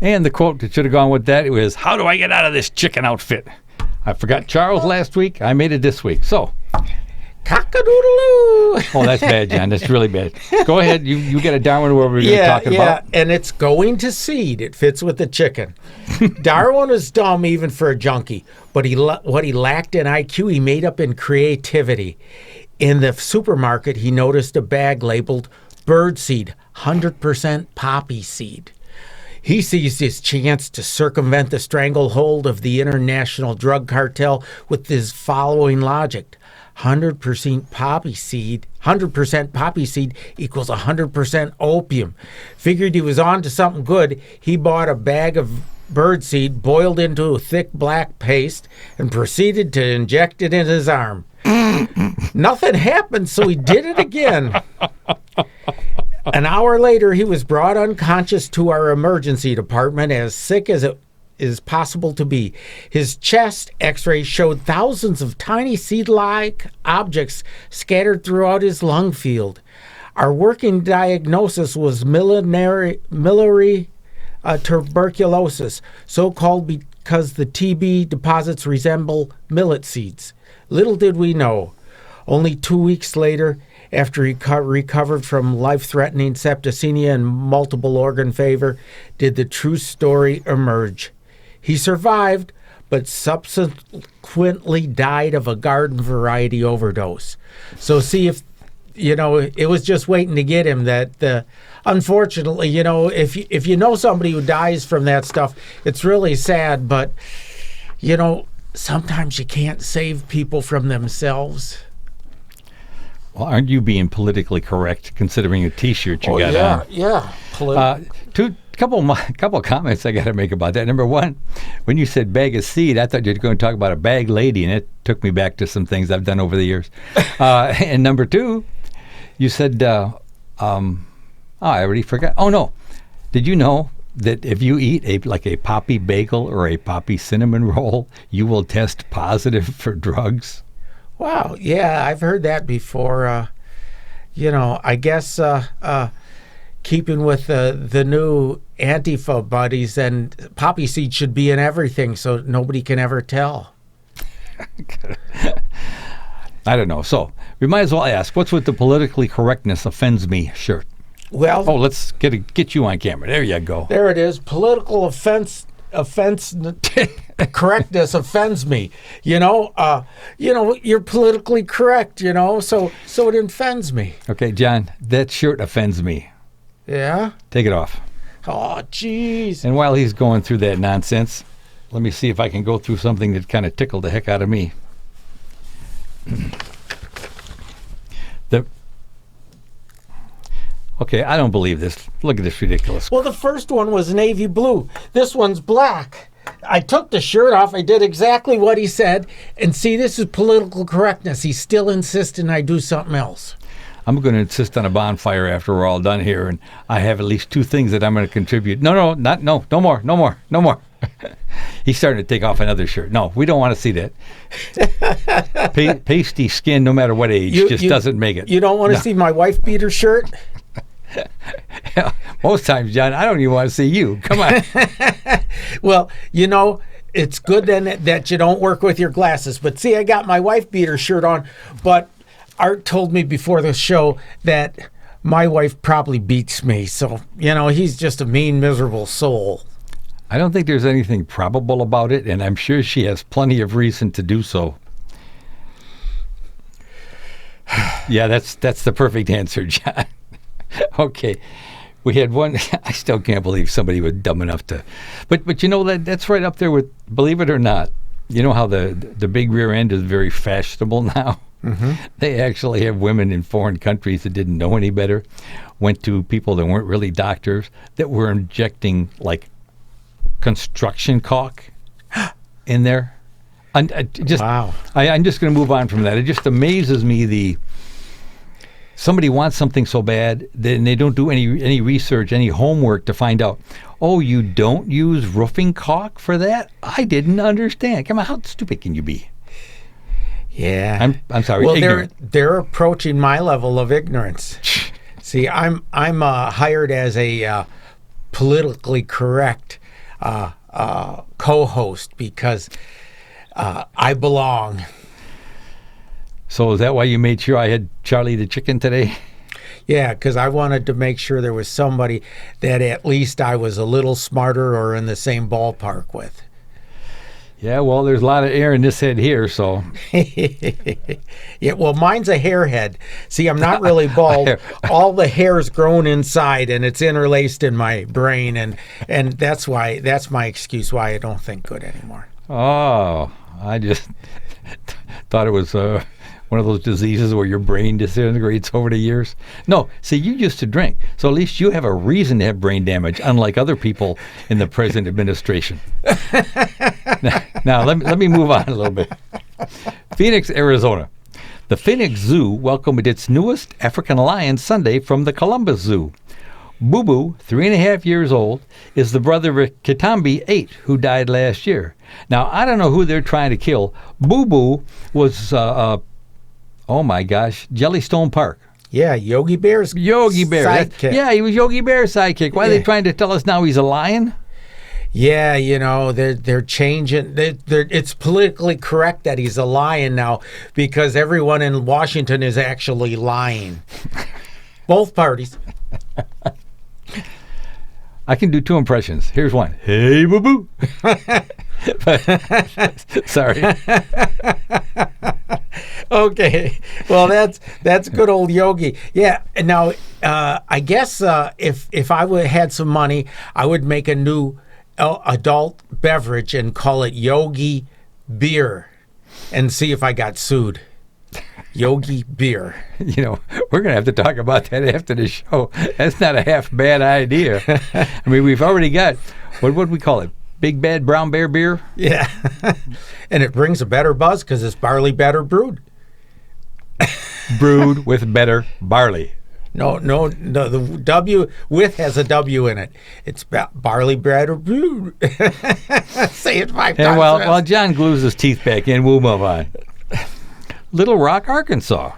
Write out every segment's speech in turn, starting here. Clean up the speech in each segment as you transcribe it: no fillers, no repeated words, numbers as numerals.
And the quote that should have gone with that was, "How do I get out of this chicken outfit? I forgot Charles last week. I made it this week." So, cock-a-doodle-oo. oh, that's bad, John. That's really bad. Go ahead. You get a Darwin where we're going to talk about. Yeah, and it's going to seed. It fits with the chicken. Darwin was dumb even for a junkie, but what he lacked in IQ, he made up in creativity. In the supermarket, he noticed a bag labeled birdseed, 100% poppy seed. He seized his chance to circumvent the stranglehold of the international drug cartel with his following logic. 100% poppy seed equals 100% opium. Figured he was on to something good. He bought a bag of birdseed, boiled into a thick black paste, and proceeded to inject it in his arm. Nothing happened, so he did it again. An hour later, he was brought unconscious to our emergency department, as sick as it is possible to be. His chest x-ray showed thousands of tiny seed-like objects scattered throughout his lung field. Our working diagnosis was miliary tuberculosis, so called because the TB deposits resemble millet seeds. Little did we know. Only 2 weeks later, after he recovered from life-threatening septicemia and multiple organ failure, did the true story emerge. He survived, but subsequently died of a garden variety overdose. So see, if it was just waiting to get him. That unfortunately, if you know somebody who dies from that stuff, it's really sad. But sometimes you can't save people from themselves. Well, aren't you being politically correct, considering a T-shirt you got on? Yeah. Couple of comments I got to make about that. Number one, when you said bag of seed, I thought you were going to talk about a bag lady, and it took me back to some things I've done over the years. And number two, you said, I already forgot. Oh, no. Did you know that if you eat a poppy bagel or a poppy cinnamon roll, you will test positive for drugs? Wow. Yeah, I've heard that before. I guess keeping with the new Antifa buddies, and poppy seed should be in everything so nobody can ever tell. I don't know. So we might as well ask, what's with the politically correctness offends me shirt? Well, let's get you on camera. There you go. There it is. Political offense correctness offends me. You're politically correct. So it offends me. Okay, John, that shirt offends me. Yeah. Take it off. Oh, jeez. And while he's going through that nonsense, let me see if I can go through something that kind of tickled the heck out of me. Okay, I don't believe this. Look at this ridiculous. Well, the first one was navy blue. This one's black. I took the shirt off. I did exactly what he said. And see, this is political correctness. He's still insisting I do something else. I'm going to insist on a bonfire after we're all done here, and I have at least two things that I'm going to contribute. No more. He's starting to take off another shirt. No, we don't want to see that. Pasty skin, no matter what age, doesn't make it. You don't want to see my wife beater shirt? Most times, John, I don't even want to see you. Come on. Well, it's good then that you don't work with your glasses. But see, I got my wife beater shirt on, but Art told me before the show that my wife probably beats me. So, he's just a mean, miserable soul. I don't think there's anything probable about it, and I'm sure she has plenty of reason to do so. Yeah, that's the perfect answer, John. Okay. We had one. I still can't believe somebody was dumb enough to. But that's right up there with, believe it or not, you know how the big rear end is very fashionable now? Mm-hmm. They actually have women in foreign countries that didn't know any better, went to people that weren't really doctors, that were injecting construction caulk in there. Wow. I'm just going to move on from that. It just amazes me somebody wants something so bad, then they don't do any research, any homework to find out, Oh, you don't use roofing caulk for that? I didn't understand. Come on, how stupid can you be? Yeah. I'm sorry. Well, ignorant. they're approaching my level of ignorance. See, I'm hired as a politically correct co-host because I belong. So is that why you made sure I had Charlie the chicken today? Yeah, because I wanted to make sure there was somebody that at least I was a little smarter or in the same ballpark with. Yeah, well, there's a lot of air in this head here, so. Yeah, well, mine's a hair head. See, I'm not really bald. All the hair's grown inside, and it's interlaced in my brain, and that's my excuse why I don't think good anymore. Oh, I just thought it was one of those diseases where your brain disintegrates over the years. No, see, you used to drink, so at least you have a reason to have brain damage, unlike other people in the present administration. Now, let me move on a little bit. Phoenix, Arizona. The Phoenix Zoo welcomed its newest African lion Sunday from the Columbus Zoo. Boo Boo, 3.5 years old, is the brother of Kitambi, 8, who died last year. Now, I don't know who they're trying to kill. Boo Boo was, oh my gosh, Jellystone Park. Yeah, Yogi Bear's sidekick. Yeah, he was Yogi Bear's sidekick. Why are they trying to tell us now he's a lion? Yeah, they're changing. It's politically correct that he's a lion now because everyone in Washington is actually lying. Both parties. I can do 2 impressions. Here's one. Hey, boo boo. Sorry. Okay. Well, that's good old Yogi. Yeah. Now, I guess if I had some money, I would make a new adult beverage and call it Yogi Beer and see if I got sued. Yogi Beer. We're going to have to talk about that after the show. That's not a half bad idea. I mean, we've already got, what would we call it? Big Bad Brown Bear Beer? Yeah. And it brings a better buzz because it's barley better brewed. Brewed with better barley. No, the W with has a W in it. It's barley bread or brewed. Say it 5 times. And while John glues his teeth back in, we'll move on. Little Rock, Arkansas.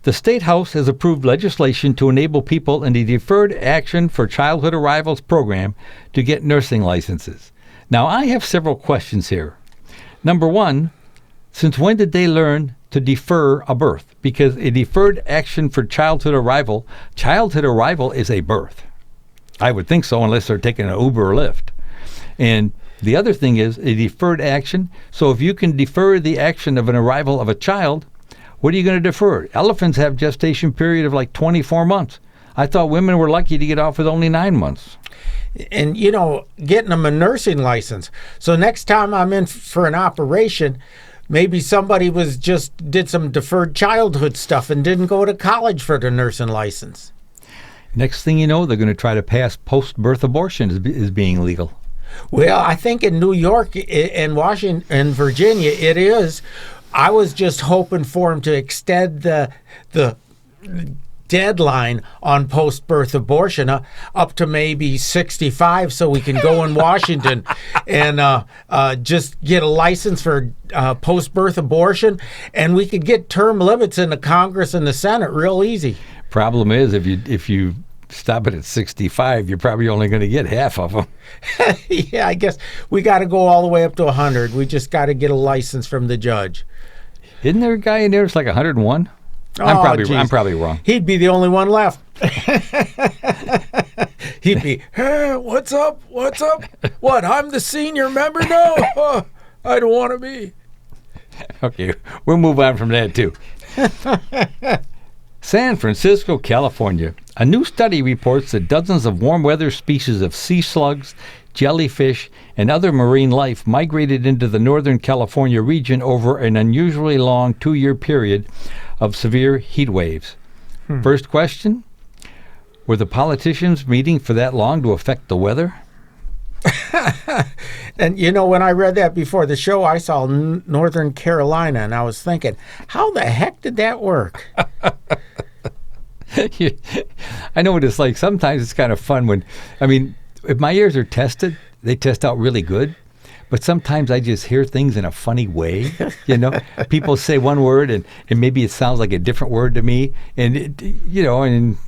The State House has approved legislation to enable people in the Deferred Action for Childhood Arrivals program to get nursing licenses. Now, I have several questions here. Number one, since when did they learn to defer a birth? Because a Deferred Action for childhood arrival is a birth. I would think so, unless they're taking an Uber or Lyft. And the other thing is a deferred action. So if you can defer the action of an arrival of a child, what are you going to defer? Elephants have gestation period of like 24 months. I thought women were lucky to get off with only 9 months. And, getting them a nursing license. So next time I'm in for an operation, maybe somebody did some deferred childhood stuff and didn't go to college for the nursing license. Next thing you know, they're going to try to pass post-birth abortion as being legal. Well, I think in New York and Washington and Virginia it is. I was just hoping for them to extend the deadline on post-birth abortion up to maybe 65 so we can go in Washington and just get a license for post-birth abortion, and we could get term limits in the Congress and the Senate real easy. Problem is, if you stop it at 65, you're probably only going to get half of them. Yeah, I guess we got to go all the way up to 100. We just got to get a license from the judge. Isn't there a guy in there that's like 101? I'm probably wrong. He'd be the only one left. He'd be, hey, what's up? What's up? What, I'm the senior member? No, I don't want to be. Okay, we'll move on from that too. San Francisco, California. A new study reports that dozens of warm weather species of sea slugs, jellyfish, and other marine life migrated into the Northern California region over an unusually long 2-year period of severe heat waves. First question, were the politicians meeting for that long to affect the weather? And when I read that before the show, I saw Northern Carolina, and I was thinking, how the heck did that work? I know what it's like. Sometimes it's kind of fun when, if my ears are tested, they test out really good. But sometimes I just hear things in a funny way. People say one word and maybe it sounds like a different word to me, and and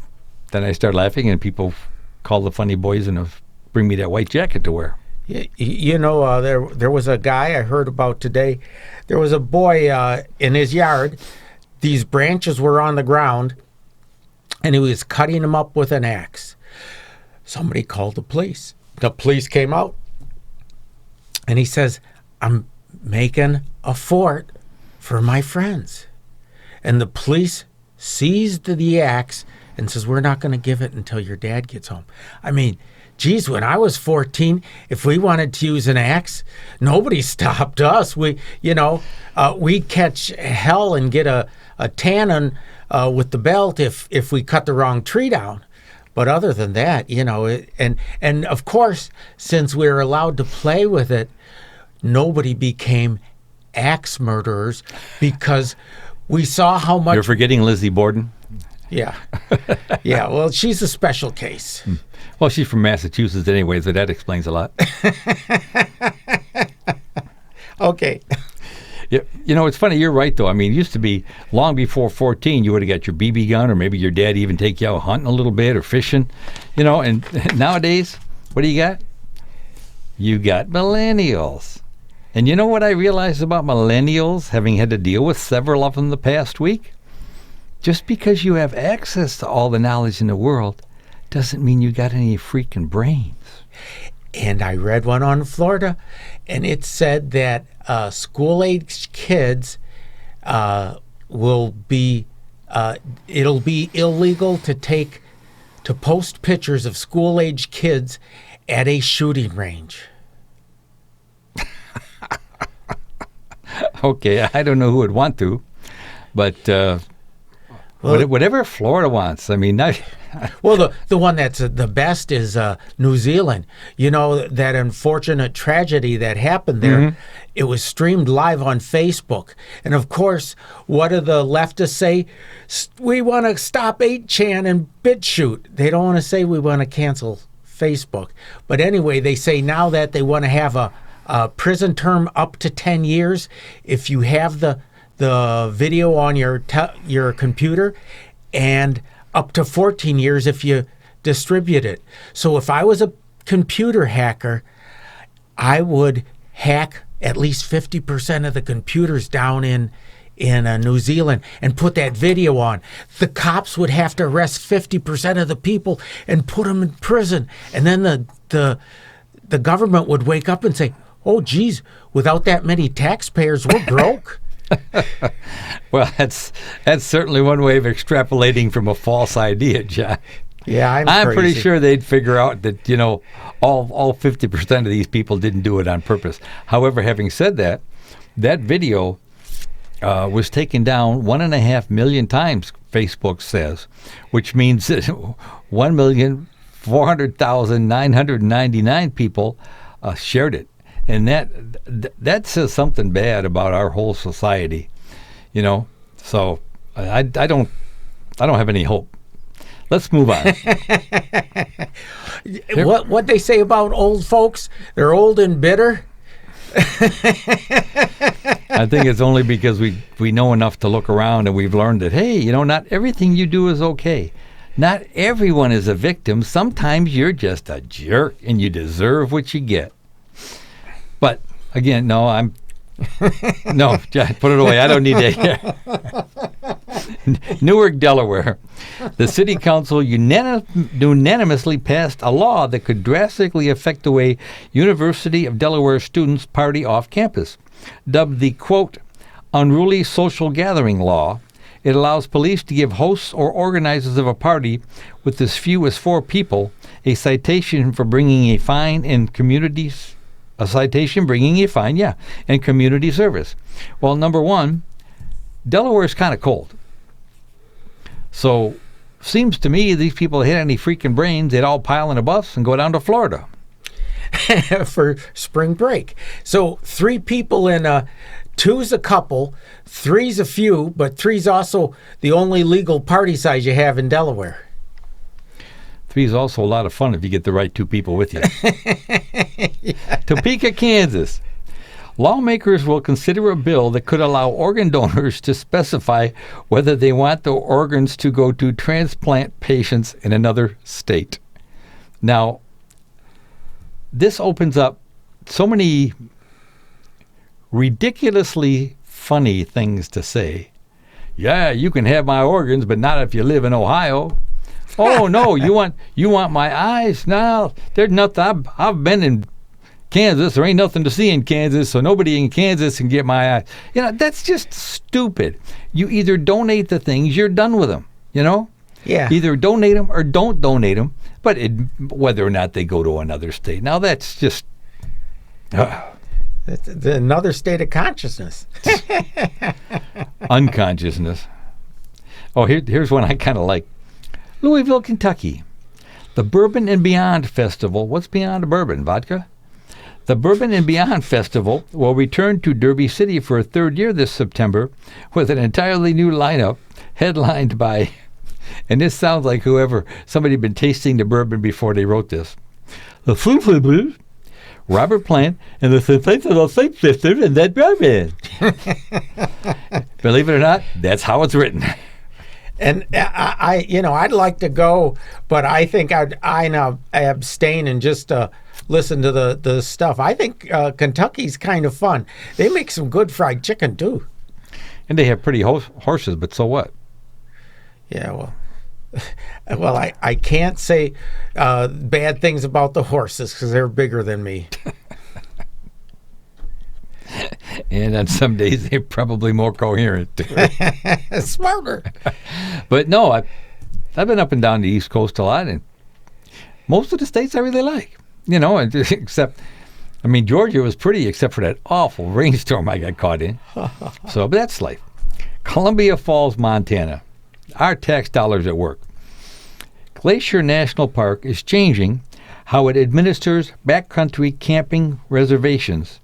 then I start laughing, and people call the funny boys and bring me that white jacket to wear. There was a guy I heard about today. There was a boy in his yard. These branches were on the ground, and he was cutting them up with an axe. Somebody called the police. The police came out, and he says, "I'm making a fort for my friends." And the police seized the axe and says, "We're not going to give it until your dad gets home." I mean, geez, when I was 14, if we wanted to use an axe, nobody stopped us. We'd catch hell and get a tannin with the belt if we cut the wrong tree down. But other than that, and of course, since we were allowed to play with it, nobody became axe murderers because we saw how much... You're forgetting Lizzie Borden? Yeah. Yeah, well, she's a special case. Well, she's from Massachusetts anyway, so that explains a lot. Okay. Yeah, it's funny. You're right, though. I mean, it used to be long before 14, you would have got your BB gun, or maybe your dad even take you out hunting a little bit or fishing, and nowadays, what do you got? You got millennials. And you know what I realized about millennials, having had to deal with several of them the past week? Just because you have access to all the knowledge in the world doesn't mean you got any freaking brains. And I read one on Florida, and it said that school-age kids it'll be illegal to post pictures of school-age kids at a shooting range. Okay, I don't know who would want to, but whatever Florida wants. I mean, well, the one that's the best is New Zealand. That unfortunate tragedy that happened there. Mm-hmm. It was streamed live on Facebook. And of course, what do the leftists say? We want to stop 8chan and BitChute. They don't want to say we want to cancel Facebook. But anyway, they say now that they want to have a prison term up to 10 years if you have the video on your computer, and up to 14 years if you distribute it. So if I was a computer hacker, I would hack at least 50% of the computers down in New Zealand and put that video on. The cops would have to arrest 50% of the people and put them in prison. And then the government would wake up and say, "Oh, geez, without that many taxpayers, we're broke." Well, that's certainly one way of extrapolating from a false idea, John. Yeah, I'm pretty sure they'd figure out that all 50% of these people didn't do it on purpose. However, having said that, that video was taken down 1.5 million times, Facebook says, which means that 1,400,999 people shared it. And that says something bad about our whole society, So I don't have any hope. Let's move on. What they say about old folks? They're old and bitter. I think it's only because we know enough to look around, and we've learned that, hey, not everything you do is okay. Not everyone is a victim. Sometimes you're just a jerk, and you deserve what you get. But again, no, John, put it away. I don't need that. Newark, Delaware. The city council unanimously passed a law that could drastically affect the way University of Delaware students party off campus. Dubbed the, quote, unruly social gathering law, it allows police to give hosts or organizers of a party with as few as 4 people a citation for bringing a fine and community service. Well, number one, Delaware is kind of cold. So, seems to me these people hit any freaking brains, they'd all pile in a bus and go down to Florida. For spring break. So 3 people in 2's a couple, 3's a few, but 3's also the only legal party size you have in Delaware. be is also a lot of fun if you get the right two people with you. Topeka, Kansas. Lawmakers will consider a bill that could allow organ donors to specify whether they want the organs to go to transplant patients in another state. Now, this opens up so many ridiculously funny things to say. Yeah, you can have my organs, but not if you live in Ohio. Oh no, you want my eyes? No, there's nothing. I've been in Kansas. There ain't nothing to see in Kansas, so nobody in Kansas can get my eyes. That's just stupid. You either donate the things, you're done with them. Yeah. Either donate them or don't donate them. But whether or not they go to another state, now that's just That's another state of consciousness. unconsciousness. Oh, here's one I kind of like. Louisville, Kentucky. The Bourbon and Beyond Festival. What's beyond a bourbon? Vodka? The Bourbon and Beyond Festival will return to Derby City for a third year this September with an entirely new lineup headlined by, and this sounds like somebody had been tasting the bourbon before they wrote this. The Flu Blues, Robert Plant, and the Sensational Sleep Sisters and that bourbon. Believe it or not, that's how it's written. And I'd like to go, but I think I abstain and just listen to the stuff. I think Kentucky's kind of fun. They make some good fried chicken too. And they have pretty horses, but so what? Yeah, well, I can't say bad things about the horses because they're bigger than me. And on some days, they're probably more coherent. Smarter. But no, I've been up and down the East Coast a lot, and most of the states I really like. Except, Georgia was pretty, except for that awful rainstorm I got caught in. But that's life. Columbia Falls, Montana. Our tax dollars at work. Glacier National Park is changing how it administers backcountry camping reservations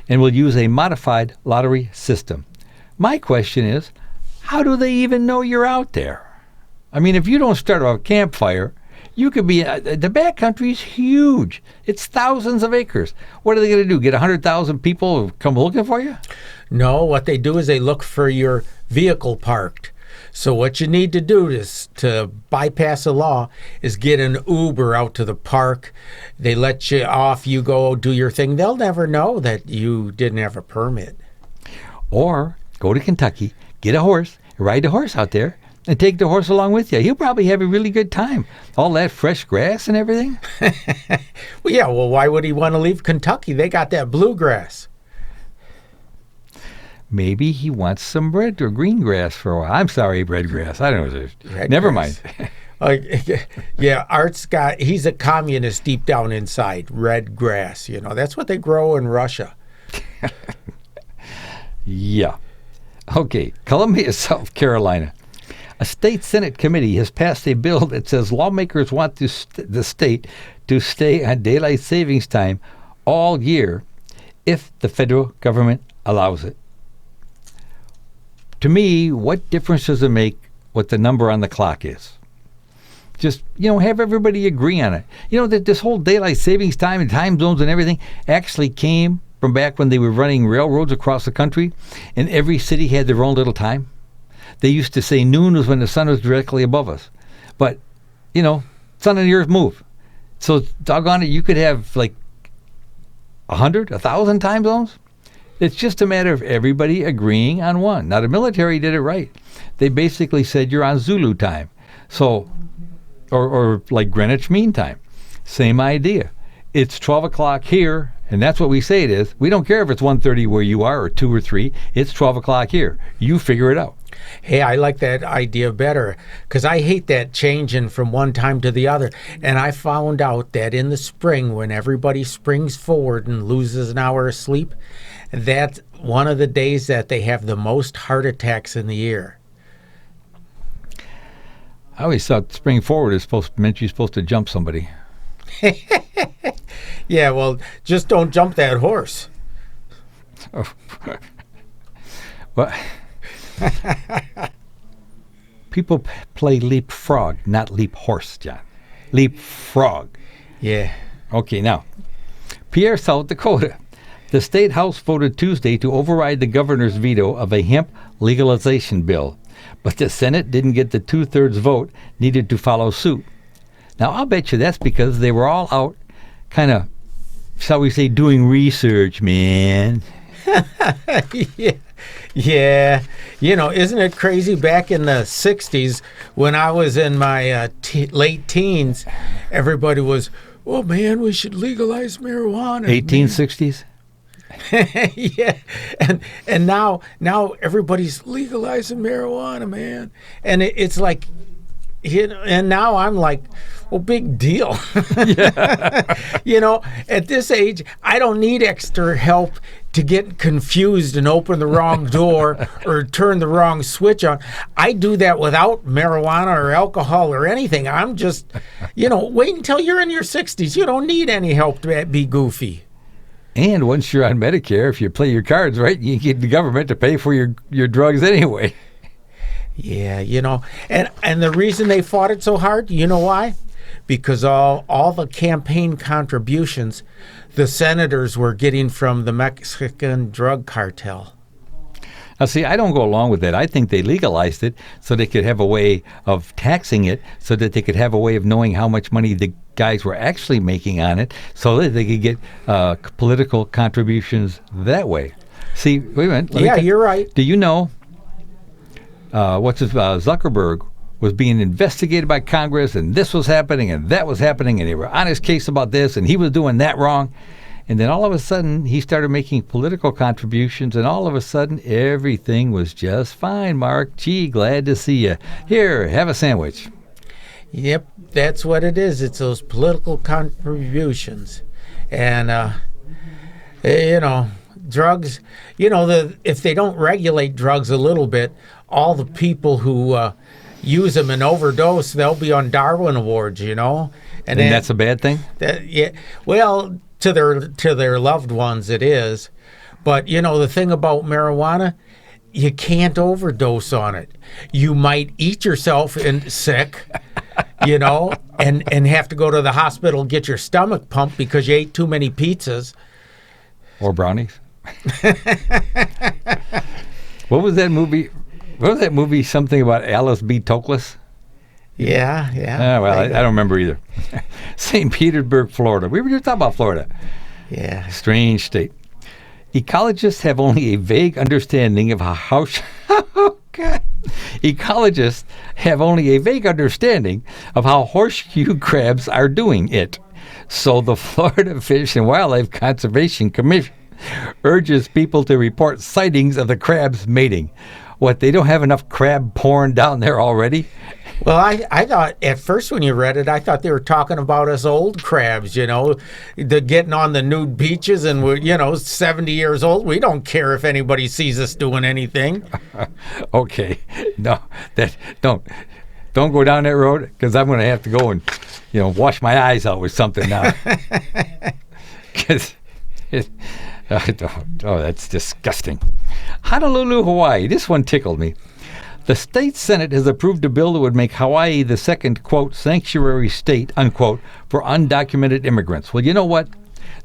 and will use a modified lottery system. My question is, how do they even know you're out there? If you don't start a campfire, you could be, the backcountry is huge. It's thousands of acres. What are they going to do, get 100,000 people come looking for you? No, what they do is they look for your vehicle parked. So what you need to do is to bypass the law is get an Uber out to the park. They let you off, you go do your thing. They'll never know that you didn't have a permit. Or go to Kentucky, get a horse, ride the horse out there, and take the horse along with you. He'll probably have a really good time. All that fresh grass and everything. Well, why would he want to leave Kentucky? They got that bluegrass. Maybe he wants some red or green grass for a while. I'm sorry, red grass. I don't know. Never mind. He's a communist deep down inside. Red grass, that's what they grow in Russia. Yeah. Okay, Columbia, South Carolina. A state Senate committee has passed a bill that says lawmakers want the state to stay on daylight savings time all year if the federal government allows it. To me, what difference does it make what the number on the clock is? Just, have everybody agree on it. That this whole daylight savings time and time zones and everything actually came from back when they were running railroads across the country and every city had their own little time. They used to say noon was when the sun was directly above us. But, sun and the earth move. So, doggone it, you could have like 100, 1,000 time zones. It's just a matter of everybody agreeing on one. Now, the military did it right. They basically said you're on Zulu time. So, or like Greenwich Mean Time. Same idea. It's 12 o'clock here, and that's what we say it is. We don't care if it's 1:30 where you are or 2 or 3. It's 12 o'clock here. You figure it out. Hey, I like that idea better because I hate that changing from one time to the other. And I found out that in the spring, when everybody springs forward and loses an hour of sleep, that's one of the days that they have the most heart attacks in the year. I always thought spring forward meant you're supposed to jump somebody. Yeah, well, just don't jump that horse. Oh. Well, people play leapfrog, not leap horse, John. Leapfrog. Yeah. Okay, now, Pierre, South Dakota. The state house voted Tuesday to override the governor's veto of a hemp legalization bill, but the Senate didn't get the 2/3 vote needed to follow suit. Now, I'll bet you that's because they were all out kind of, shall we say, doing research, man. Yeah. Yeah. You know, isn't it crazy? Back in the 60s, when I was in my late teens, everybody was, oh, man, we should legalize marijuana. 1860s? Yeah. And now everybody's legalizing marijuana, man. And it's like, you know, and now I'm like, well, big deal. You know, at this age, I don't need extra help to get confused and open the wrong door or turn the wrong switch on. I do that without marijuana or alcohol or anything. I'm just, you know, wait until you're in your 60s. You don't need any help to be goofy. And once you're on Medicare, if you play your cards right, you get the government to pay for your drugs anyway. Yeah, you know, and the reason they fought it so hard, you know why? Because all the campaign contributions the senators were getting from the Mexican drug cartel. Now, see, I don't go along with that. I think they legalized it so they could have a way of taxing it, so that they could have a way of knowing how much money the guys were actually making on it, so that they could get political contributions that way. See, wait a minute. Yeah, you're right. Do you know Zuckerberg was being investigated by Congress, and this was happening, and that was happening, and they were on his case about this, and he was doing that wrong. And then all of a sudden, he started making political contributions, and all of a sudden, everything was just fine, Mark. Gee, glad to see you. Here, have a sandwich. Yep, that's what it is. It's those political contributions. And, you know, drugs, you know, if they don't regulate drugs a little bit, all the people who use them and overdose, they'll be on Darwin Awards, you know. And that's a bad thing? Yeah. Well, to their loved ones, it is. But, you know, the thing about marijuana, you can't overdose on it. You might eat yourself sick, you know, and have to go to the hospital and get your stomach pumped because you ate too many pizzas. Or brownies. What was that movie? What was that movie? Something about Alice B. Toklas? Yeah. Well, I don't remember either. St. Petersburg, Florida. We were just talking about Florida. Yeah. Strange state. Ecologists have only a vague understanding of how oh, God. Ecologists have only a vague understanding of how horseshoe crabs are doing it. So the Florida Fish and Wildlife Conservation Commission urges people to report sightings of the crabs mating. What, they don't have enough crab porn down there already? Well, I thought at first when you read it, I thought they were talking about us old crabs, you know, the getting on the nude beaches and we're, you know, 70 years old. We don't care if anybody sees us doing anything. Okay. No, don't go down that road, because I'm going to have to go and, you know, wash my eyes out with something now. Because that's disgusting. Honolulu, Hawaii. This one tickled me. The state Senate has approved a bill that would make Hawaii the second, quote, sanctuary state, unquote, for undocumented immigrants. Well, you know what?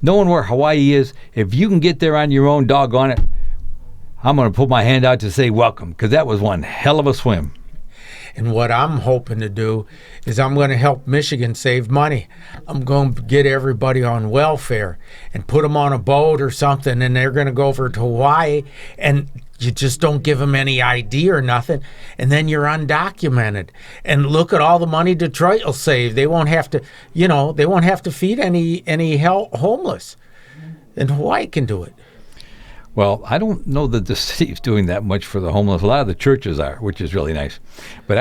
Knowing where Hawaii is, if you can get there on your own, doggone it, I'm going to put my hand out to say welcome, because that was one hell of a swim. And what I'm hoping to do is I'm going to help Michigan save money. I'm going to get everybody on welfare and put them on a boat or something, and they're going to go over to Hawaii, and you just don't give them any ID or nothing, and then you're undocumented. And look at all the money Detroit will save. They won't have to, you know, they won't have to feed any homeless. And Hawaii can do it. Well, I don't know that the city's doing that much for the homeless. A lot of the churches are, which is really nice. But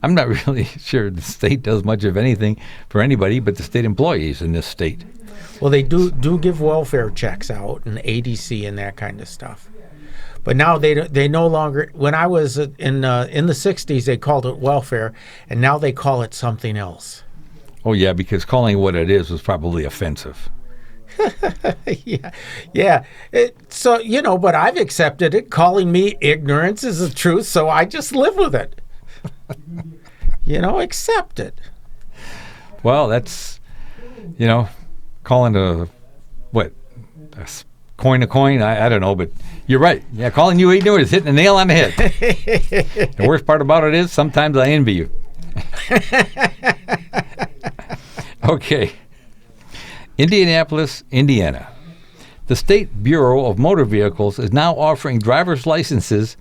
I'm not really sure the state does much of anything for anybody but the state employees in this state. Well, they do give welfare checks out and ADC and that kind of stuff. But now they no longer. When I was in the 60s, they called it welfare, and now they call it something else. Oh yeah, because calling it what it is was probably offensive. Yeah. So, you know, but I've accepted it. Calling me ignorance is the truth, so I just live with it. You know, accept it. Well, that's, calling what, coin a coin? I don't know, but you're right. Yeah, calling you ignorant is hitting the nail on the head. The worst part about it is sometimes I envy you. Okay. Indianapolis, Indiana. The State Bureau of Motor Vehicles is now offering driver's licenses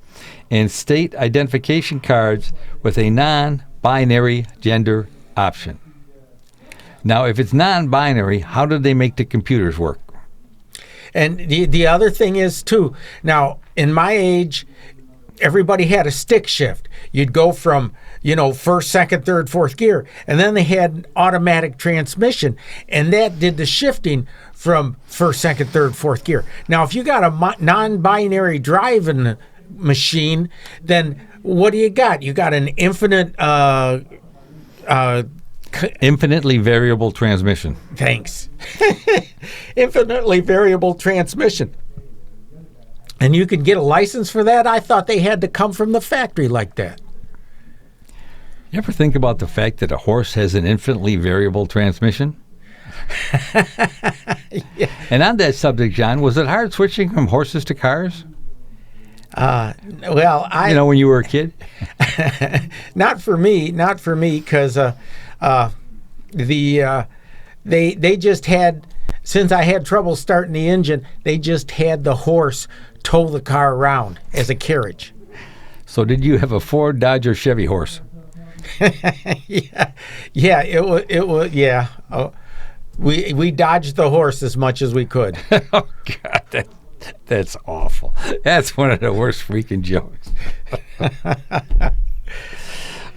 and state identification cards with a non-binary gender option. Now, if it's non-binary, how do they make the computers work? And the other thing is, too, now, in my age, everybody had a stick shift. You'd go from, first, second, third, fourth gear. And then they had an automatic transmission. And that did the shifting from first, second, third, fourth gear. Now, if you got a non-binary driving machine, then what do you got? You got an infinitely variable transmission. Thanks. Infinitely variable transmission. And you could get a license for that? I thought they had to come from the factory like that. You ever think about the fact that a horse has an infinitely variable transmission? Yeah. And on that subject, John, was it hard switching from horses to cars? Well, when you were a kid? Not for me, because they just had, since I had trouble starting the engine, they just had the horse tow the car around as a carriage. So did you have a Ford, Dodge, or Chevy horse? Yeah, it was. Yeah, we dodged the horse as much as we could. Oh God, that's awful. That's one of the worst freaking jokes.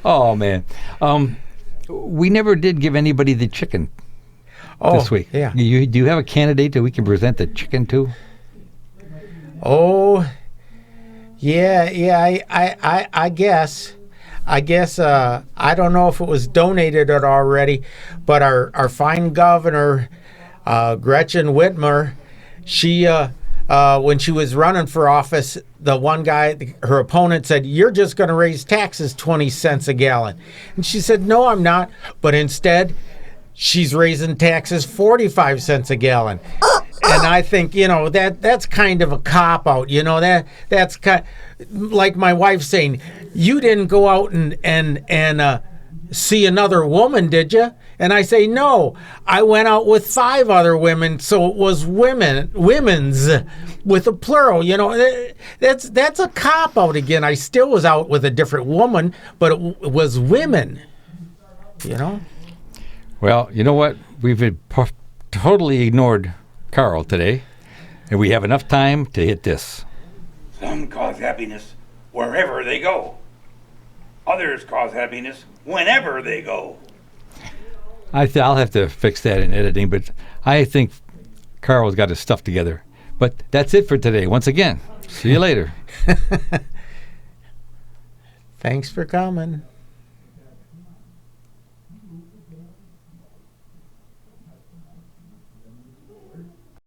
Oh man, we never did give anybody the chicken this week. Yeah. Do you have a candidate that we can present the chicken to? Oh, yeah. I guess. I don't know if it was donated already, but our fine governor, Gretchen Whitmer, she when she was running for office, the one guy, her opponent, said, "You're just going to raise taxes 20 cents a gallon," and she said, "No, I'm not." But instead, she's raising taxes 45 cents a gallon. And I think, that's kind of a cop-out. That's kind like my wife saying, "You didn't go out and see another woman, did you?" And I say, "No, I went out with 5 other women, so it was women's with a plural." That's a cop-out again. I still was out with a different woman, but it was women, Well, you know what? We've totally ignored Carl today, and we have enough time to hit this. Some cause happiness wherever they go. Others cause happiness whenever they go. I'll have to fix that in editing, but I think Carl's got his stuff together. But that's it for today. Once again, see you later. Thanks for coming.